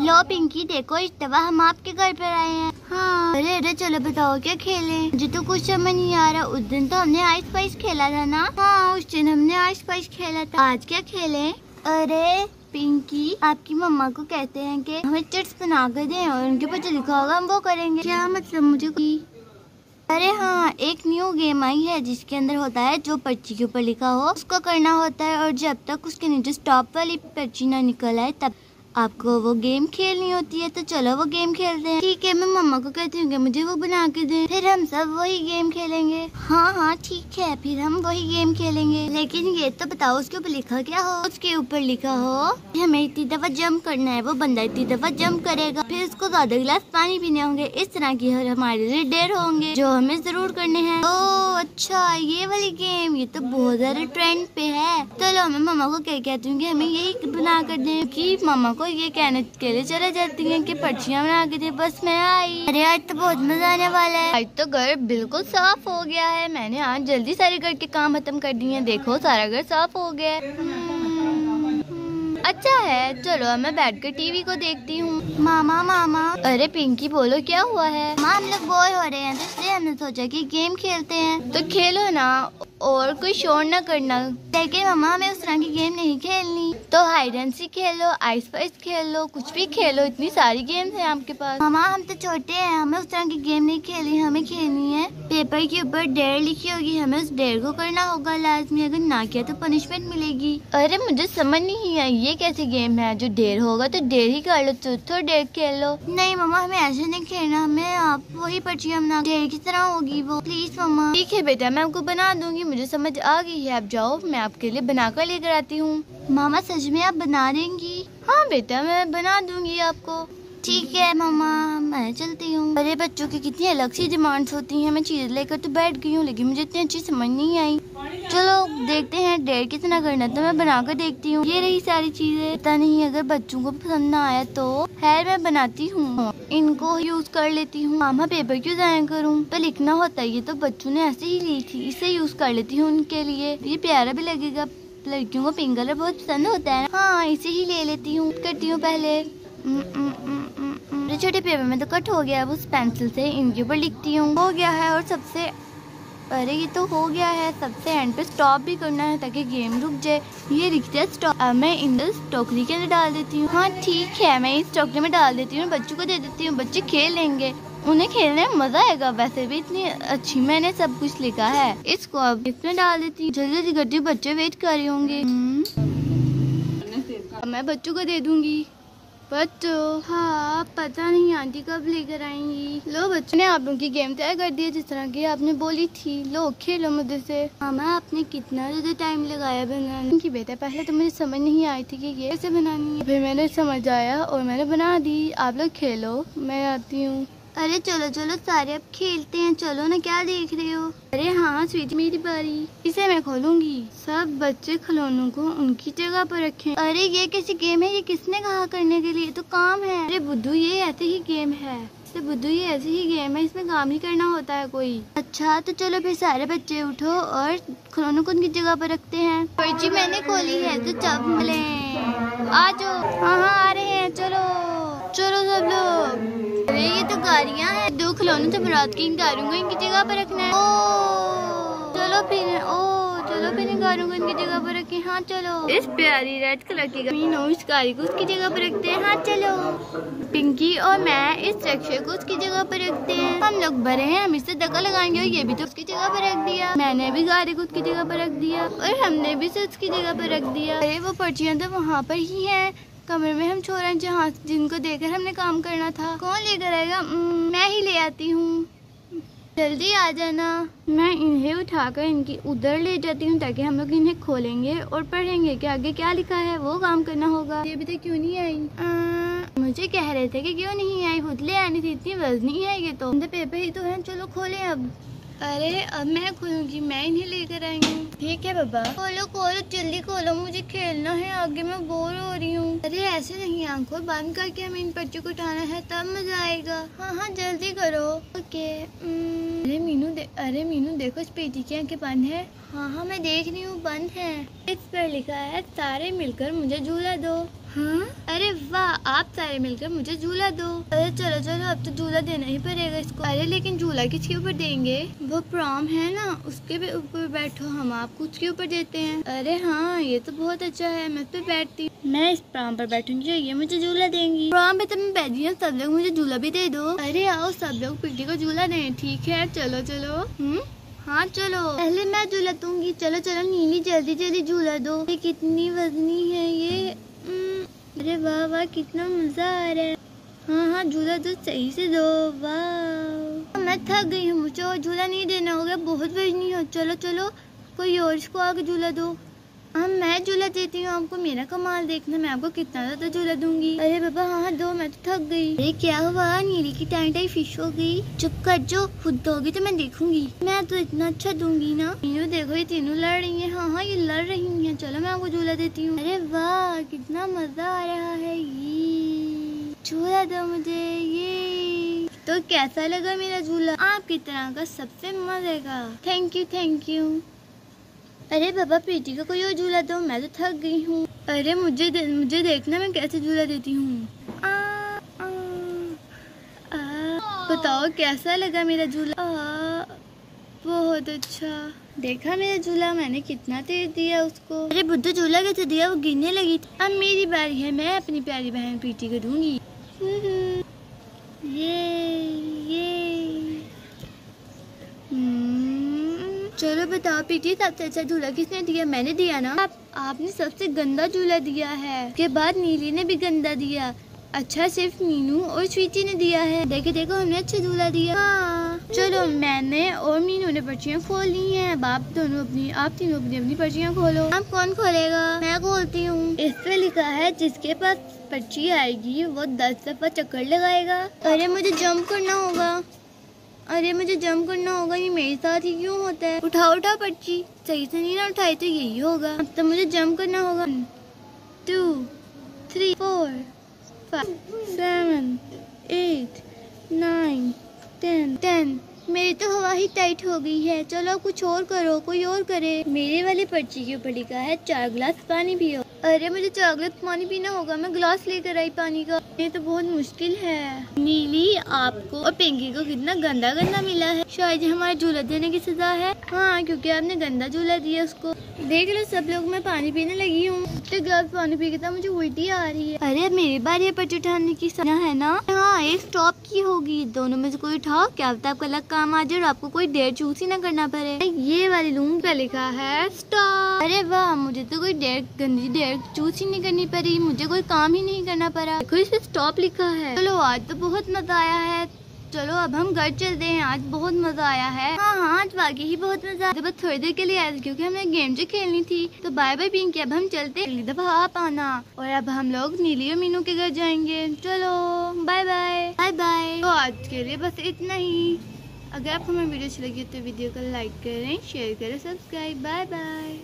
लो पिंकी देखो, इस दफा हम आपके घर पर आए हैं। हाँ अरे अरे चलो बताओ क्या खेलें। मुझे तो कुछ समझ नहीं आ रहा। उस दिन तो हमने आइस पाइस खेला था ना। हाँ उस दिन हमने आइस पाइस खेला था। आज क्या खेलें? अरे पिंकी आपकी मम्मा को कहते हैं कि हमें चिट्स बना कर दें और उनके ऊपर जो लिखा होगा हम वो करेंगे। क्या मतलब मुझे? अरे हाँ एक न्यू गेम आई है जिसके अंदर होता है जो पर्ची के ऊपर लिखा हो उसको करना होता है, और जब तक उसके नीचे स्टॉप वाली पर्ची ना निकल आए तब आपको वो गेम खेलनी होती है। तो चलो वो गेम खेलते हैं। ठीक है मैं मम्मा को कहती हूँ कि मुझे वो बना के दे, फिर हम सब वही गेम खेलेंगे। हाँ हाँ ठीक है फिर हम वही गेम खेलेंगे। लेकिन ये तो बताओ उसके ऊपर लिखा क्या हो? उसके ऊपर लिखा हो हमें इतनी दफा जंप करना है, वो बंदा इतनी दफा जंप करेगा, फिर उसको ज्यादा गिलास पानी पीने होंगे। इस तरह की हमारे लिए डेर होंगे जो हमें जरूर करने हैं। ओह अच्छा ये वाली गेम, ये तो बहुत ज्यादा ट्रेंड पे है। चलो मैं मम्मा को क्या कहती हूँ कि हमें यही बना कर दे, कि मम्मा को ये कहने के लिए चले जाती हैं कि पर्चियाँ बना के दे। बस मैं आई। अरे आज तो बहुत मजा आने वाला है। आज तो घर बिल्कुल साफ हो गया है। मैंने आज जल्दी सारे घर के काम खत्म कर दिए हैं। देखो सारा घर साफ हो गया है। अच्छा है चलो मैं बैठकर टीवी को देखती हूँ। मामा मामा। अरे पिंकी बोलो क्या हुआ है? माँ हम लोग बोर हो रहे हैं तो इसलिए हमने सोचा कि गेम खेलते हैं। तो खेलो ना और कोई शोर न करना। लेकिन मम्मा हमें उस तरह की गेम नहीं खेलनी। तो hide and seek Khelo, ice price खेलो, कुछ भी खेलो, इतनी सारी गेम्स हैं आपके पास। मम्मा हम तो छोटे हैं, हमें उस तरह की गेम नहीं खेलनी। हमें खेलनी है पेपर के ऊपर डेयर लिखी होगी, हमें उस डेयर को करना होगा लाजमी। अगर ना किया तो पनिशमेंट मिलेगी। अरे मुझे समझ नहीं आई ये कैसी गेम है? जो डेयर होगा तो डेयर ही कर लो। तो डेयर खेल लो। नहीं मम्मा हमें ऐसे नहीं खेलना, हमें आप वही पर्चियाँ बना डेयर की तरह होगी वो। प्लीज मम्मा। ठीक है बेटा मैं आपको बना दूंगी, मुझे समझ आ गई है। आप जाओ मैं आपके लिए बनाकर लेकर आती हूँ। मामा सच में आप बना देंगी? हाँ बेटा मैं बना दूंगी आपको। ठीक है मामा मैं चलती हूँ। अरे बच्चों की कितनी अलग सी डिमांड्स होती हैं। मैं चीज लेकर तो बैठ गई हूँ लेकिन मुझे इतनी अच्छी समझ नहीं आई। चलो देखते हैं डेयर कितना करना तो मैं बना कर देखती हूँ। ये रही सारी चीजें। पता नहीं अगर बच्चों को पसंद ना आया तो खैर मैं बनाती हूँ, इनको यूज कर लेती हूँ। मामा पेपर क्यों जाया करूँ? तो लिखना होता है, ये तो बच्चों ने ऐसे ही ली थी, इसे यूज कर लेती हूँ उनके लिए। ये प्यारा भी लगेगा, लड़कियों को पिंक कलर बहुत पसंद होता है। हाँ इसे ही ले लेती हूँ। करती हूँ पहले छोटे पेपर में तो कट हो गया। अब उस पेंसिल से इनके ऊपर लिखती हूँ। हो गया है। और सबसे अरे ये तो हो गया है। सबसे एंड पे स्टॉप भी करना है ताकि गेम रुक जाए। ये लिख दिया स्टॉप। अब मैं इन टोकरी के अंदर डाल देती हूँ। हाँ ठीक है मैं इस टोकरी में डाल देती हूँ, बच्चों को दे देती हूँ। बच्चे खेल लेंगे, उन्हें खेलने में मजा आएगा। वैसे भी इतनी अच्छी मैंने सब कुछ लिखा है। इसको अब इसमें डाल देती हूँ। जल्दी जल्दी करती हूँ, बच्चे वेट कर रहे होंगे। अब मैं बच्चों को दे दूंगी। बच्चों हाँ पता नहीं आंटी कब लेकर आएंगी। लो बच्चों ने आप लोगों की गेम तैयार कर दी है जिस तरह की आपने बोली थी। लो खेलो मुझे से। मामा आपने कितना ज्यादा टाइम लगाया बनाने की? बेटा पहले तो मुझे समझ नहीं आई थी कि ये कैसे बनानी है, फिर मैंने समझ आया और मैंने बना दी। आप लोग खेलो मैं आती हूँ। अरे चलो चलो सारे अब खेलते हैं। चलो ना क्या देख रहे हो? अरे हाँ स्वीटी मेरी बारी, इसे मैं खोलूंगी। सब बच्चे खिलौनों को उनकी जगह पर रखें। अरे ये कैसी गेम है? ये किसने कहा करने के लिए? तो काम है। अरे बुद्धू ये ऐसे ही गेम है। बुद्धू ये ऐसी ही गेम है, इसमें काम ही करना होता है कोई। अच्छा तो चलो फिर सारे बच्चे उठो और खिलौनों को उनकी जगह पर रखते हैं। पर्ची मैंने खोली है तो चल ले आ जाओ। हाँ हाँ आ रहे हैं। चलो चलो सब लोग। अरे ये तो गाड़ियाँ हैं। दो खिलौने से मुराद की इन गाड़ियों को इनकी जगह पर रखना है। ओ चलो फिर चलो फिर इन गाड़ियों को इनकी जगह पर रखें। हाँ चलो इस प्यारी रेड कलर की इस गाड़ी को उसकी जगह पर रखते हैं। हाँ चलो पिंकी और मैं इस रिक्शे को उसकी जगह पर रखते हैं। हम लोग बड़े हैं, हम इससे धक्का लगाएंगे और ये भी तो उसकी जगह पर रख दिया। मैंने भी गाड़ी को उसकी जगह पर रख दिया और हमने भी इसे उसकी जगह पर रख दिया। अरे वो पर्चियाँ तो वहाँ पर ही है कमरे में हम छोड़ रहे जहाँ जिनको देकर हमने काम करना था। कौन लेकर आएगा? मैं ही ले आती हूँ, जल्दी आ जाना। मैं इन्हें उठाकर इनकी उधर ले जाती हूँ ताकि हम लोग इन्हें खोलेंगे और पढ़ेंगे कि आगे क्या लिखा है, वो काम करना होगा। ये अभी तक क्यों नहीं आई? मुझे कह रहे थे कि क्यों नहीं आई, खुद ले आनी थी। इतनी वजनी है ये तो। पेपर ही तो है। चलो खोले अब। अरे अब मैं खोलूंगी, मैं इन्हें लेकर आई हूँ। ठीक है बाबा। खोलो खोलो जल्दी खोलो, मुझे खेलना है आगे, मैं बोर हो रही हूँ। अरे ऐसे नहीं, आंखों बंद करके हमें इन बच्चों को उठाना है तब मजा आएगा। हाँ हाँ जल्दी करो। ओके। अरे मीनू देखो इस पेटी की आंखें बंद है। हाँ हाँ मैं देख रही हूँ बंद है। इस पर लिखा है सारे मिलकर मुझे झूला दो। हाँ? अरे वाह, आप सारे मिलकर मुझे झूला दो। अरे चलो चलो, अब तो झूला देना ही पड़ेगा इसको। अरे लेकिन झूला किसके ऊपर देंगे? वो प्रॉम है ना, उसके भी ऊपर बैठो, हम आपको उसके ऊपर देते हैं। अरे हाँ, ये तो बहुत अच्छा है, मैं इस पे बैठती हूँ। मैं इस प्रॉम पर बैठूंगी, ये मुझे झूला देंगी। प्रॉम पे तो मैं बैठी हूँ, सब लोग मुझे झूला भी दे दो। अरे आओ सब लोग पिटी को झूला दें। ठीक है, चलो चलो। हाँ चलो, पहले मैं झूला दूंगी। चलो चलो नीली, जल्दी जल्दी झूला दो। ये कितनी वजनी है ये। अरे वाह वाह, कितना मजा आ रहा है। हाँ हाँ, झूला तो सही से दो। वाह, मैं थक गई हूँ, मुझे और झूला नहीं देना होगा, बहुत वजनी हो। चलो चलो, कोई और इसको आगे झूला दो। हाँ मैं झूला देती हूँ आपको, मेरा कमाल देखना, मैं आपको कितना ज्यादा झूला दूंगी। अरे बाबा हाँ दो, मैं तो थक गई। अरे क्या हुआ, नीली की टाई फिश हो गई। चुप कर जो, खुद दोगी तो मैं देखूंगी। मैं तो इतना अच्छा दूंगी ना। तीनों देखो, ये तीनों लड़ रही है। हाँ हाँ, ये लड़ रही है। चलो मैं आपको झूला देती हूँ। अरे वाह, कितना मजा आ रहा है। ये झूला दो मुझे। ये तो कैसा लगा मेरा झूला? आपकी तरह का सबसे मजे का। Thank you thank you. अरे बाबा, प्रीति को कोई और झूला दो, मैं तो थक गई हूँ। अरे मुझे देखना मैं कैसे झूला देती हूँ। बताओ कैसा लगा मेरा झूला? बहुत अच्छा। देखा मेरा झूला, मैंने कितना तेज दिया उसको। अरे बुद्धू, झूला कैसे दिया? वो गिरने लगी थी। अब मेरी बारी है, मैं अपनी प्यारी बहन प्रीति को दूंगी। चलो बताओ प्रीति, सबसे अच्छा झूला किसने दिया? मैंने दिया ना। आपने सबसे गंदा झूला दिया है। उसके बाद नीली ने भी गंदा दिया। अच्छा सिर्फ मीनू और स्वीटी ने दिया है। देखो देखो, हमने अच्छा झूला दिया। हाँ। चलो, मैंने और मीनू ने पर्चियाँ खोल ली हैं। अब आप तीनों अपनी पर्चियाँ खोलो। अब कौन खोलेगा? मैं खोलती हूँ। इस पे लिखा है, जिसके पास पर्ची आएगी वो 10 दफा चक्कर लगाएगा। अरे मुझे जंप करना होगा। ये मेरे साथ ही क्यों होता है? उठाओ पर्ची। सही से नहीं ना उठाई तो यही होगा। अब तो मुझे जंप करना होगा। 2 3 4 5 7 8 9 10। मेरी तो हवा ही टाइट हो गई है। चलो कुछ और करो, कोई और करे। मेरे वाली पर्ची के ऊपर लिखा है 4 गिलास पानी पियो। अरे मुझे 4 गिलास पानी पीना होगा। मैं गिलास लेकर आई पानी का। ये तो बहुत मुश्किल है। नीली, आपको और पिंकी को कितना गंदा मिला है। शायद हमारे झूला देने की सजा है। हाँ, क्योंकि आपने गंदा झूला दिया उसको। देख लो सब लोग, मैं पानी पीने लगी हूँ। तो गिलास पानी पी के तो मुझे उल्टी आ रही है। अरे मेरी बारी है पर्ची उठाने की, सजा है ना? हाँ, एक स्टॉप की होगी। दोनों में से कोई उठाओ, क्या पता आपका अलग काम आ जाए और आपको कोई डेढ़ चूस ही ना करना पड़े। ये वाली लूम पे लिखा है स्टॉप। अरे वाह, मुझे तो कोई गंदी डेढ़ चूस ही नहीं करनी पड़ी। मुझे कोई काम ही नहीं करना पड़ा। देखो, इस पे स्टॉप लिखा है। चलो, आज तो बहुत मजा आया है। चलो अब हम घर चलते हैं। आज बहुत मजा आया है। हाँ, आज वाकई ही बहुत मजा आया। बस थोड़ी देर के लिए आया था, क्योंकि हमने गेम जो खेलनी थी। तो बाय बाय पिंकी, अब हम चलते हैं। अगली दफा आप आना। और अब हम लोग नीली और मीनू के घर जाएंगे। चलो बाय बाय। तो आज के लिए बस इतना ही। अगर आपको हमारी वीडियो अच्छी लगी तो वीडियो को लाइक करें, शेयर करें, सब्सक्राइब। Bye bye.